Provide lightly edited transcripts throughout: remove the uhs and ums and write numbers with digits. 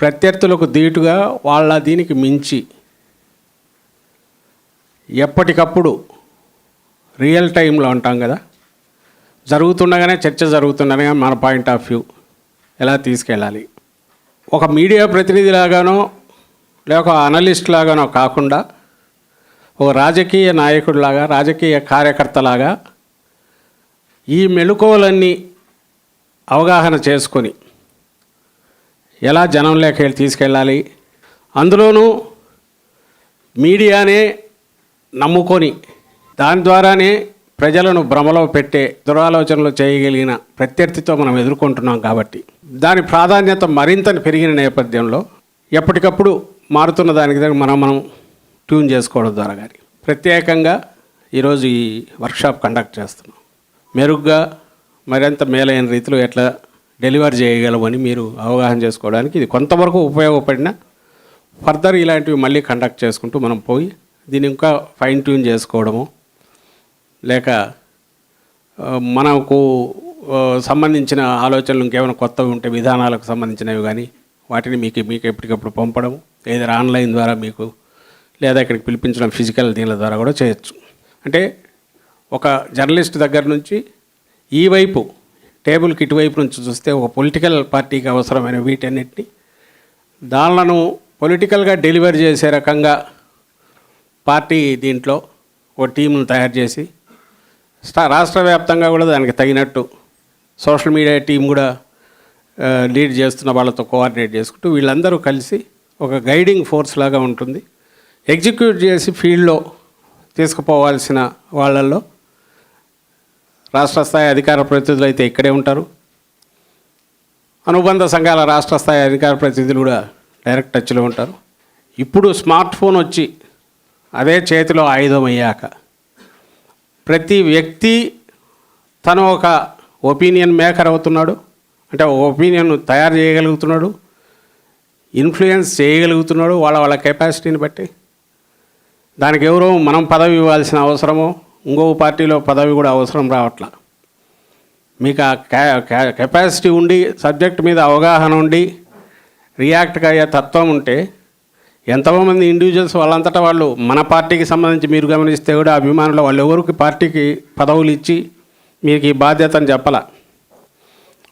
ప్రత్యర్థులకు ధీటుగా వాళ్ళ దీనికి మించి ఎప్పటికప్పుడు రియల్ టైంలో ఉంటాం కదా, జరుగుతుండగానే చర్చ జరుగుతుండగానే మన పాయింట్ ఆఫ్ వ్యూ ఎలా తీసుకెళ్ళాలి, ఒక మీడియా ప్రతినిధిలాగానో లేక ఒక అనలిస్ట్ లాగానో కాకుండా ఒక రాజకీయ నాయకుడిలాగా, రాజకీయ కార్యకర్తలాగా ఈ మెళుకువలన్నీ అవగాహన చేసుకొని ఎలా జనంలోకి తీసుకెళ్ళాలి, అందులోనూ మీడియానే నమ్ముకొని దాని ద్వారానే ప్రజలను భ్రమలో పెట్టే దురాలోచనలు చేయగలిగిన ప్రత్యర్థితో మనం ఎదుర్కొంటున్నాం. కాబట్టి దాని ప్రాధాన్యత మరింత పెరిగిన నేపథ్యంలో ఎప్పటికప్పుడు మారుతున్న దానికి మనం ట్యూన్ చేసుకోవడం ద్వారా కానీ ప్రత్యేకంగా ఈరోజు ఈ వర్క్షాప్ కండక్ట్ చేస్తున్నాం. మెరుగ్గా మరింత మేలైన రీతిలో ఎట్లా డెలివర్ చేయగలమని మీరు అవగాహన చేసుకోవడానికి ఇది కొంతవరకు ఉపయోగపడిన ఫర్దర్ ఇలాంటివి మళ్ళీ కండక్ట్ చేసుకుంటూ మనం పోయి దీన్ని ఇంకా ఫైన్ ట్యూన్ చేసుకోవడము, లేక మనకు సంబంధించిన ఆలోచనలు ఇంకేమైనా కొత్తవి ఉంటే విధానాలకు సంబంధించినవి కానీ వాటిని మీకు ఎప్పటికప్పుడు పంపడం, ఏదైనా ఆన్లైన్ ద్వారా మీకు లేదా ఇక్కడికి పిలిపించడం ఫిజికల్ దీనిల ద్వారా కూడా చేయొచ్చు. అంటే ఒక జర్నలిస్ట్ దగ్గర నుంచి ఈ వైపు టేబుల్కి ఇటువైపు నుంచి చూస్తే ఒక పొలిటికల్ పార్టీకి అవసరమైన వీటన్నిటిని దానిలను పొలిటికల్గా డెలివర్ చేసే రకంగా పార్టీ దీంట్లో ఒక టీంను తయారు చేసి రాష్ట్ర వ్యాప్తంగా కూడా దానికి తగినట్టు సోషల్ మీడియా టీం కూడా లీడ్ చేస్తున్న వాళ్ళతో కోఆర్డినేట్ చేసుకుంటూ వీళ్ళందరూ కలిసి ఒక గైడింగ్ ఫోర్స్ లాగా ఉంటుంది. ఎగ్జిక్యూట్ చేసి ఫీల్డ్లో తీసుకుపోవాల్సిన వాళ్ళల్లో రాష్ట్ర స్థాయి అధికార ప్రతినిధులు అయితే ఇక్కడే ఉంటారు, అనుబంధ సంఘాల రాష్ట్ర స్థాయి అధికార ప్రతినిధులు కూడా డైరెక్ట్ టచ్లో ఉంటారు. ఇప్పుడు స్మార్ట్ ఫోన్ వచ్చి అదే చేతిలో ఆయుధం అయ్యాక ప్రతి వ్యక్తి తను ఒక ఒపీనియన్ మేకర్ అవుతున్నాడు, అంటే ఒక ఒపీనియన్ తయారు చేయగలుగుతున్నాడు, ఇన్ఫ్లుయెన్స్ చేయగలుగుతున్నాడు వాళ్ళ కెపాసిటీని బట్టి. దానికి ఎవరో మనం పదవి ఇవ్వాల్సిన అవసరమో ఇంకో పార్టీలో పదవి కూడా అవసరం రావట్లా. మీకు ఆ కెపాసిటీ ఉండి సబ్జెక్ట్ మీద అవగాహన ఉండి రియాక్ట్గా అయ్యే తత్వం ఉంటే ఎంతోమంది ఇండివిజువల్స్ వాళ్ళంతటా వాళ్ళు మన పార్టీకి సంబంధించి మీరు గమనిస్తే కూడా అభిమానులు వాళ్ళు ఎవరికి పార్టీకి పదవులు ఇచ్చి మీకు ఈ బాధ్యతని చెప్పాల,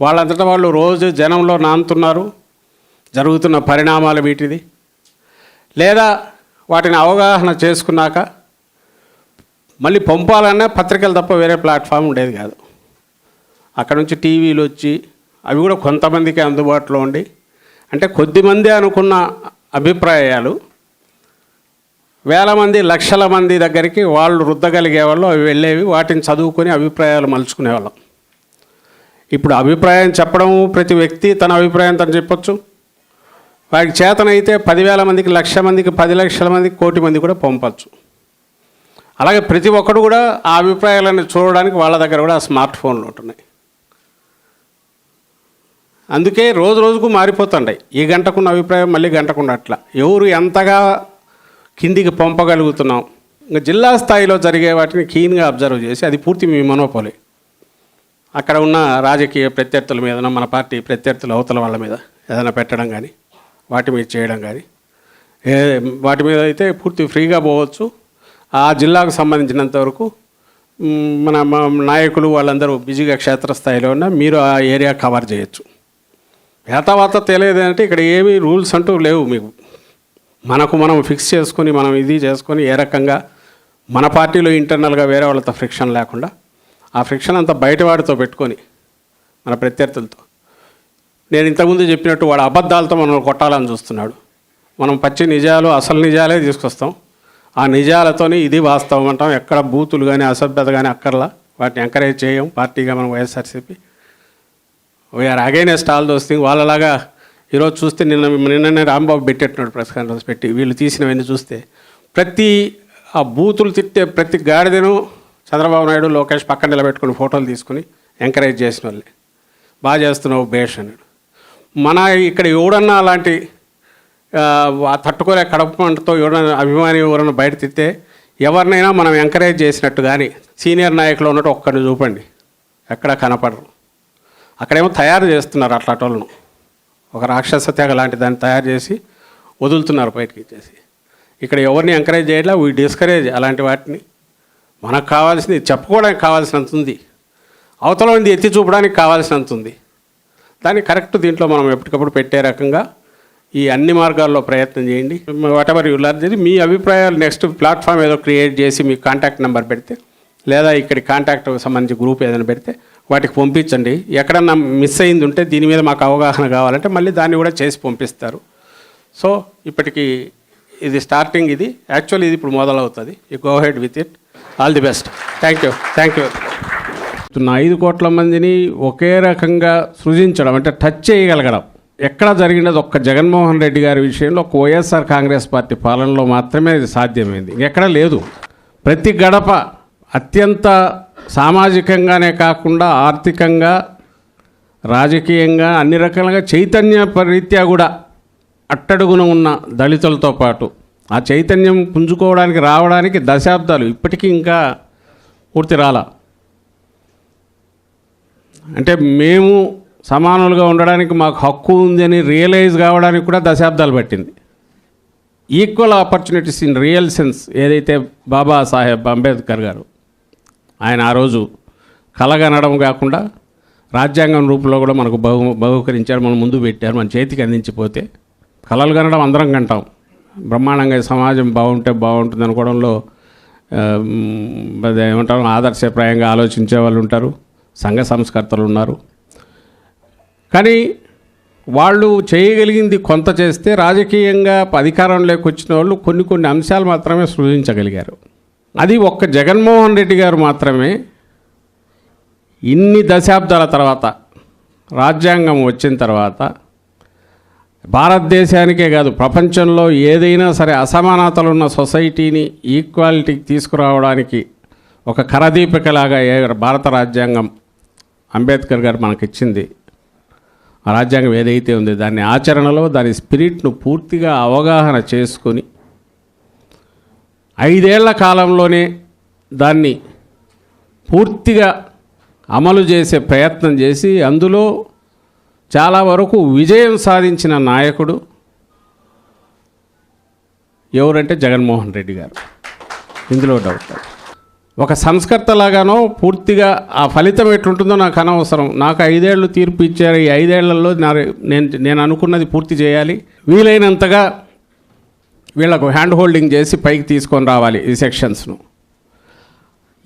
వాళ్ళంతటా వాళ్ళు రోజు జనంలో నానుతున్నారు, జరుగుతున్న పరిణామాలు వీటిది. లేదా వాటిని అవగాహన చేసుకున్నాక మళ్ళీ పంపాలన్నా పత్రికలు తప్ప వేరే ప్లాట్ఫామ్ ఉండేది కాదు. అక్కడ నుంచి టీవీలు వచ్చి అవి కూడా కొంతమందికి అందుబాటులో ఉండి, అంటే కొద్దిమంది అనుకున్న అభిప్రాయాలు వేల మంది లక్షల మంది దగ్గరికి వాళ్ళు రుద్దగలిగేవాళ్ళు, అవి వెళ్ళేవి, వాటిని చదువుకొని అభిప్రాయాలు మలుచుకునేవాళ్ళం. ఇప్పుడు అభిప్రాయం చెప్పడం ప్రతి వ్యక్తి తన అభిప్రాయం తను చెప్పొచ్చు, వారికి చేతనైతే 10,000 మందికి, 1,00,000 మందికి, 10 లక్షల మందికి, 1,00,00,000 మంది కూడా పంపచ్చు. అలాగే ప్రతి ఒక్కరు కూడా ఆ అభిప్రాయాలను చూడడానికి వాళ్ళ దగ్గర కూడా స్మార్ట్ ఫోన్లు ఉంటున్నాయి. అందుకే రోజు రోజుకు మారిపోతుంటాయి. ఈ గంటకున్న అభిప్రాయం మళ్ళీ గంటకున్న అట్లా ఎవరు ఎంతగా కిందికి పంపగలుగుతున్నాం. ఇంకా జిల్లా స్థాయిలో జరిగే వాటిని క్లీన్గా అబ్జర్వ్ చేసి అది పూర్తి మీ మనోపోలే. అక్కడ ఉన్న రాజకీయ ప్రత్యర్థుల మీద, మన పార్టీ ప్రత్యర్థుల అవతల వాళ్ళ మీద ఏదైనా పెట్టడం కానీ వాటి మీద చేయడం కానీ వాటి మీద అయితే పూర్తి ఫ్రీగా పోవచ్చు. ఆ జిల్లాకు సంబంధించినంత వరకు మన నాయకులు వాళ్ళందరూ బిజీగా క్షేత్రస్థాయిలో ఉన్న మీరు ఆ ఏరియా కవర్ చేయొచ్చు. ఏతావాత తెలియదు అంటే ఇక్కడ ఏమీ రూల్స్ అంటూ లేవు మీకు. మనం ఫిక్స్ చేసుకొని మనం ఇది చేసుకొని ఏ రకంగా మన పార్టీలో ఇంటర్నల్గా వేరే వాళ్ళతో ఫ్రిక్షన్ లేకుండా ఆ ఫ్రిక్షన్ అంతా బయటవాడితో పెట్టుకొని మన ప్రత్యర్థులతో, నేను ఇంతకుముందు చెప్పినట్టు వాడు అబద్ధాలతో మనం కొట్టాలని చూస్తున్నాడు. మనం పచ్చి నిజాలు, అసలు నిజాలే తీసుకొస్తాం. ఆ నిజాలతోనే ఇది వాస్తవం అంటాం. ఎక్కడ బూతులు కానీ అసభ్యత కానీ అక్కర్లా, వాటిని ఎంకరేజ్ చేయం. పార్టీగా మనం YSRCP we are against all those thing. వాళ్ళలాగా ఈరోజు చూస్తే నిన్ననే రాంబాబు పెట్టేట్టున్నాడు ప్రెస్ కాన్ఫరెన్స్ పెట్టి, వీళ్ళు తీసినవన్నీ చూస్తే ప్రతి ఆ బూతులు తిట్టే ప్రతి గాడిదను చంద్రబాబు నాయుడు, లోకేష్ పక్కన నిలబెట్టుకుని ఫోటోలు తీసుకుని ఎంకరేజ్ చేసిన వాళ్ళే. బాగా చేస్తున్నావు బేష్ అన్నాడు. మన ఇక్కడ ఎవడన్నా అలాంటి తట్టుకోలే కడపంటతో ఎవరైనా అభిమాని ఎవరైనా బయట తిట్టే ఎవరినైనా మనం ఎంకరేజ్ చేసినట్టు కానీ సీనియర్ నాయకులు ఉన్నట్టు ఒక్కరిని చూపండి, ఎక్కడ కనపడరు. అక్కడేమో తయారు చేస్తున్నారు అట్లాంటి వాళ్ళను. ఒక రాక్షస తెగ లాంటి దాన్ని తయారు చేసి వదులుతున్నారు బయటకి ఇచ్చేసి. ఇక్కడ ఎవరిని ఎంకరేజ్ చేయట్లా, వీ డిస్కరేజ్ అలాంటి వాటిని. మనకు కావాల్సింది చెప్పుకోవడానికి కావాల్సినంత ఉంది, అవతల ఉంది ఎత్తి చూపడానికి కావాల్సినంత ఉంది. దాన్ని కరెక్ట్ దీంట్లో మనం ఎప్పటికప్పుడు పెట్టే రకంగా ఈ అన్ని మార్గాల్లో ప్రయత్నం చేయండి. వాట్ ఎవర్ యూ లర్న్ చేసి మీ అభిప్రాయాలు నెక్స్ట్ ప్లాట్ఫామ్ ఏదో క్రియేట్ చేసి మీ కాంటాక్ట్ నెంబర్ పెడితే, లేదా ఇక్కడ కాంటాక్ట్ సంబంధించి గ్రూప్ ఏదైనా పెడితే వాటికి పంపించండి. ఎక్కడన్నా మిస్ అయింది ఉంటే దీని మీద మాకు అవగాహన కావాలంటే మళ్ళీ దాన్ని కూడా చేసి పంపిస్తారు. సో ఇప్పటికి ఇది స్టార్టింగ్, ఇది యాక్చువల్లీ ఇది ఇప్పుడు మొదలవుతుంది. You go head with it. All the best. Thank you. 5 కోట్ల మందిని ఒకే రకంగా సృజించడం అంటే టచ్ చేయగలగడం ఎక్కడ జరిగినది ఒక్క జగన్మోహన్ రెడ్డి గారి విషయంలో, ఒక వైఎస్ఆర్ కాంగ్రెస్ పార్టీ పాలనలో మాత్రమే ఇది సాధ్యమైంది, ఎక్కడ లేదు. ప్రతి గడప అత్యంత సామాజికంగానే కాకుండా ఆర్థికంగా, రాజకీయంగా అన్ని రకాలుగా చైతన్య రీత్యా కూడా అట్టడుగున ఉన్న దళితులతో పాటు ఆ చైతన్యం పుంజుకోవడానికి రావడానికి దశాబ్దాలు, ఇప్పటికీ ఇంకా పూర్తి రాలా. అంటే మేము సమానులుగా ఉండడానికి మాకు హక్కు ఉందని రియలైజ్ కావడానికి కూడా దశాబ్దాలు పట్టింది. Equal opportunities in real sense ఏదైతే బాబాసాహెబ్ అంబేద్కర్ గారు ఆయన ఆ రోజు కలగనడం కాకుండా రాజ్యాంగం రూపంలో కూడా మనకు బహుకరించారు, మన ముందు పెట్టారు, మన చేతికి అందించిపోతే కలలు కనడం అందరం కంటాం. బ్రహ్మాండంగా సమాజం బాగుంటే బాగుంటుంది అనుకోవడంలో ఏమంటారు ఆదర్శప్రాయంగా ఆలోచించే వాళ్ళు ఉంటారు, సంఘ సంస్కర్తలు ఉన్నారు. కానీ వాళ్ళు చేయగలిగింది కొంత చేస్తే రాజకీయంగా అధికారంలోకి వచ్చిన వాళ్ళు కొన్ని అంశాలు మాత్రమే సృజించగలిగారు. అది ఒక్క జగన్మోహన్ రెడ్డి గారు మాత్రమే ఇన్ని దశాబ్దాల తర్వాత రాజ్యాంగం వచ్చిన తర్వాత భారతదేశానికే కాదు ప్రపంచంలో ఏదైనా సరే అసమానతలున్న సొసైటీని ఈక్వాలిటీకి తీసుకురావడానికి ఒక కరదీపికలాగా భారత రాజ్యాంగం అంబేద్కర్ గారు మనకిచ్చింది. ఆ రాజ్యాంగం ఏదైతే ఉందో దాన్ని ఆచరణలో దాని స్పిరిట్ను పూర్తిగా అవగాహన చేసుకొని 5 ఏళ్ల కాలంలోనే దాన్ని పూర్తిగా అమలు చేసే ప్రయత్నం చేసి అందులో చాలా వరకు విజయం సాధించిన నాయకుడు ఎవరంటే జగన్మోహన్ రెడ్డి గారు. ఇందులో డౌట్. ఒక సంస్కర్తలాగానో పూర్తిగా ఆ ఫలితం ఎట్లుంటుందో నాకు అనవసరం. నాకు 5 ఏళ్ళు తీర్పు ఇచ్చారు, ఈ 5 ఏళ్లలో నేను అనుకున్నది పూర్తి చేయాలి, వీలైనంతగా వీళ్ళకు హ్యాండ్ హోల్డింగ్ చేసి పైకి తీసుకొని రావాలి ఈ సెక్షన్స్ను.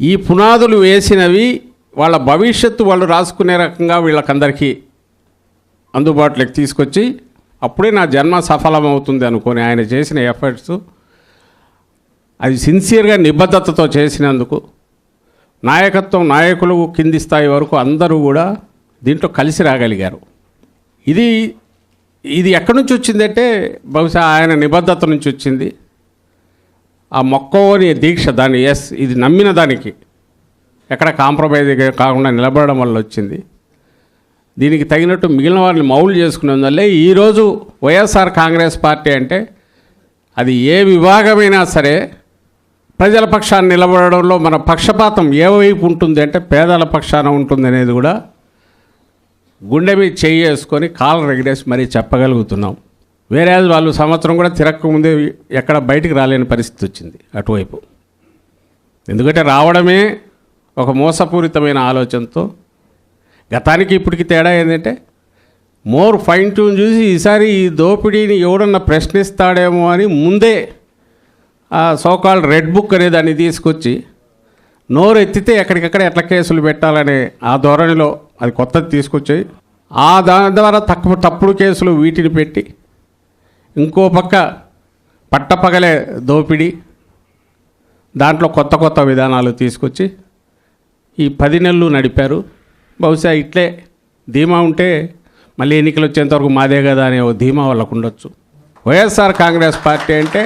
ఈ పునాదులు వేసినవి వాళ్ళ భవిష్యత్తు వాళ్ళు రాసుకునే రకంగా వీళ్ళకందరికీ అందుబాటులోకి తీసుకొచ్చి అప్పుడే నా జన్మ సఫలమవుతుంది అనుకొని ఆయన చేసిన ఎఫర్ట్స్, అది సిన్సియర్గా నిబద్ధతతో చేసినందుకు నాయకులు కింది స్థాయి వరకు అందరూ కూడా దీంట్లో కలిసి రాగలిగారు. ఇది ఎక్కడి నుంచి వచ్చిందంటే బహుశా ఆయన నిబద్ధత నుంచి వచ్చింది. ఆ మొక్కవని దీక్ష, దాన్ని ఇది నమ్మిన దానికి ఎక్కడ కాంప్రమైజ్ కాకుండా నిలబడడం వల్ల వచ్చింది. దీనికి తగినట్టు మిగిలిన వారిని మౌల్డ్ చేసుకునేందువల్లే ఈరోజు వైఎస్ఆర్ కాంగ్రెస్ పార్టీ అంటే అది ఏ విభాగమైనా సరే ప్రజల పక్షాన్ని నిలబడడంలో మన పక్షపాతం ఏ వైపు ఉంటుంది అంటే పేదల పక్షాన ఉంటుంది అనేది కూడా గుండె మీద చేయి వేసుకొని కాళ్ళు రెగడేసి మరీ చెప్పగలుగుతున్నాం. వేరే వాళ్ళు సంవత్సరం కూడా తిరగకముందే ఎక్కడ బయటికి రాలేని పరిస్థితి వచ్చింది అటువైపు. ఎందుకంటే రావడమే ఒక మోసపూరితమైన ఆలోచనతో. గతానికి ఇప్పటికి తేడా ఏంటంటే మోర్ ఫైన్ ట్యూన్ చూసి ఈసారి ఈ దోపిడీని ఎవడన్నా ప్రశ్నిస్తాడేమో అని ముందే ఆ సోకాల్డ్ రెడ్ బుక్ అనే దాన్ని తీసుకొచ్చి నోరు ఎత్తితే ఎక్కడికక్కడ ఎట్లా కేసులు పెట్టాలనే ఆ ధోరణిలో అది కొత్తది తీసుకొచ్చాయి. దాని ద్వారా తప్పుడు కేసులు వీటిని పెట్టి ఇంకో పక్క పట్టపగలే దోపిడీ, దాంట్లో కొత్త విధానాలు తీసుకొచ్చి ఈ 10 నెలలు నడిపారు. బహుశా ఇట్లే ధీమా ఉంటే మళ్ళీ ఎన్నికలు వచ్చేంతవరకు మాదే కదా అనే ఓ ధీమా వాళ్ళకు ఉండొచ్చు. వైఎస్ఆర్ కాంగ్రెస్ పార్టీ అంటే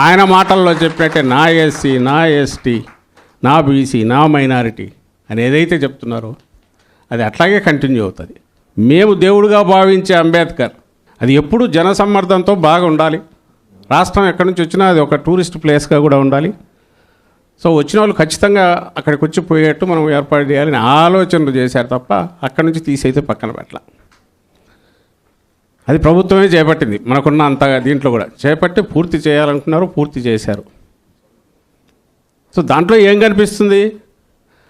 ఆయన మాటల్లో చెప్పినట్టే నా ఎస్సీ, నా ఎస్టీ, నా బీసీ, నా మైనారిటీ అని ఏదైతే చెప్తున్నారో అది అట్లాగే కంటిన్యూ అవుతుంది. మేము దేవుడిగా భావించే అంబేద్కర్ అది ఎప్పుడు జనసమ్మర్దంతో బాగా ఉండాలి. రాష్ట్రం ఎక్కడి నుంచి వచ్చినా అది ఒక టూరిస్ట్ ప్లేస్గా కూడా ఉండాలి. సో వచ్చిన వాళ్ళు ఖచ్చితంగా అక్కడికి వచ్చి పోయేట్టు మనం ఏర్పాటు చేయాలని ఆలోచనలు చేశారు తప్ప అక్కడి నుంచి తీసైతే పక్కన పెట్టాల. అది ప్రభుత్వమే చేపట్టింది. మనకున్న అంత దీంట్లో కూడా చేపట్టి పూర్తి చేయాలనుకున్నారు, పూర్తి చేశారు. సో దాంట్లో ఏం కనిపిస్తుంది?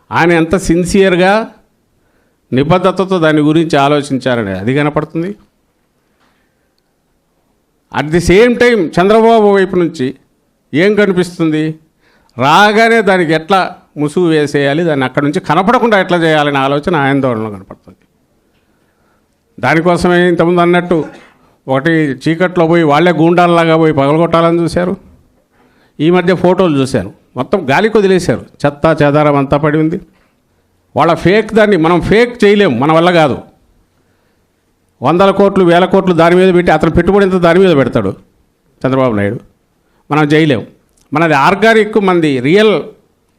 ఆయన ఎంత సిన్సియర్గా నిబద్ధతతో దాని గురించి ఆలోచించారనేది అది కనపడుతుంది. At the same time Chandrababu వైపు నుంచి ఏం కనిపిస్తుంది? రాగానే దానికి ఎట్లా ముసుగు వేసేయాలి, దాన్ని అక్కడి నుంచి కనపడకుండా ఎట్లా చేయాలనే ఆలోచన ఆందోళనలో కనపడుతుంది. దానికోసమే ఇంతకుముందు అన్నట్టు ఒకటి చీకట్లో పోయి వాళ్ళే గూండాల్లాగా పోయి పగలగొట్టాలని చూశారు. ఈ మధ్య ఫోటోలు చూశాను, మొత్తం గాలికి వదిలేశారు, చెత్త చెదారం అంతా పడి ఉంది. వాళ్ళ ఫేక్ దాన్ని మనం ఫేక్ చేయలేము, మన వల్ల కాదు. 100 కోట్లు 1000 కోట్లు దాని మీద పెట్టి అతను పెట్టుబడి ఎంత దాని మీద పెడతాడు చంద్రబాబు నాయుడు. మనం చేయలేము. మనది ఆర్గానిక్, మనది రియల్.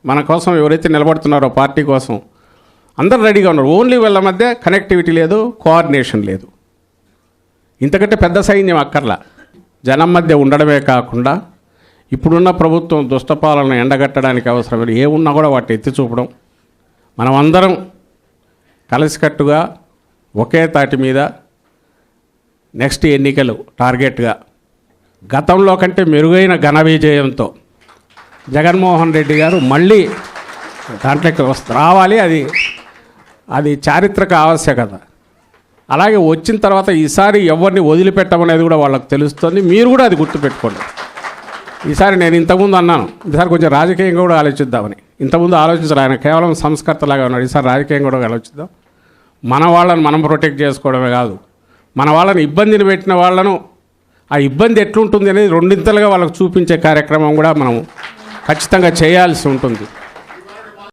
మన కోసం ఎవరైతే నిలబడుతున్నారో పార్టీ కోసం అందరూ రెడీగా ఉన్నారు. ఓన్లీ వీళ్ళ మధ్య కనెక్టివిటీ లేదు, కోఆర్డినేషన్ లేదు. ఇంతకంటే పెద్ద సైన్యం అక్కర్లా. జనం మధ్య ఉండడమే కాకుండా ఇప్పుడున్న ప్రభుత్వం దుష్టపాలన ఎండగట్టడానికి అవసరమైన ఏమున్నా కూడా వాటిని ఎత్తి చూపడం, మనమందరం కలిసికట్టుగా ఒకే తాటి మీద నెక్స్ట్ ఎన్నికలు టార్గెట్గా గతంలో కంటే మెరుగైన ఘన విజయంతో జగన్మోహన్ రెడ్డి గారు మళ్ళీ దాంట్లోకి రావాలి. అది చారిత్రక ఆవశ్యకత. అలాగే వచ్చిన తర్వాత ఈసారి ఎవరిని వదిలిపెట్టమనేది కూడా వాళ్ళకి తెలుస్తుంది. మీరు కూడా అది గుర్తుపెట్టుకోండి. ఈసారి నేను ఇంతకుముందు అన్నాను, ఈసారి కొంచెం రాజకీయంగా కూడా ఆలోచిద్దామని. ఇంతకుముందు ఆలోచించాలి, ఆయన కేవలం సంస్కర్తలాగా ఉన్నాడు. ఈసారి రాజకీయంగా కూడా ఆలోచిద్దాం. మన వాళ్ళని మనం ప్రొటెక్ట్ చేసుకోవడమే కాదు, మన వాళ్ళని ఇబ్బందిని పెట్టిన వాళ్ళను ఆ ఇబ్బంది ఎట్లుంటుంది అనేది రెండింతలుగా వాళ్ళకు చూపించే కార్యక్రమం కూడా మనం ఖచ్చితంగా చేయాల్సి ఉంటుంది.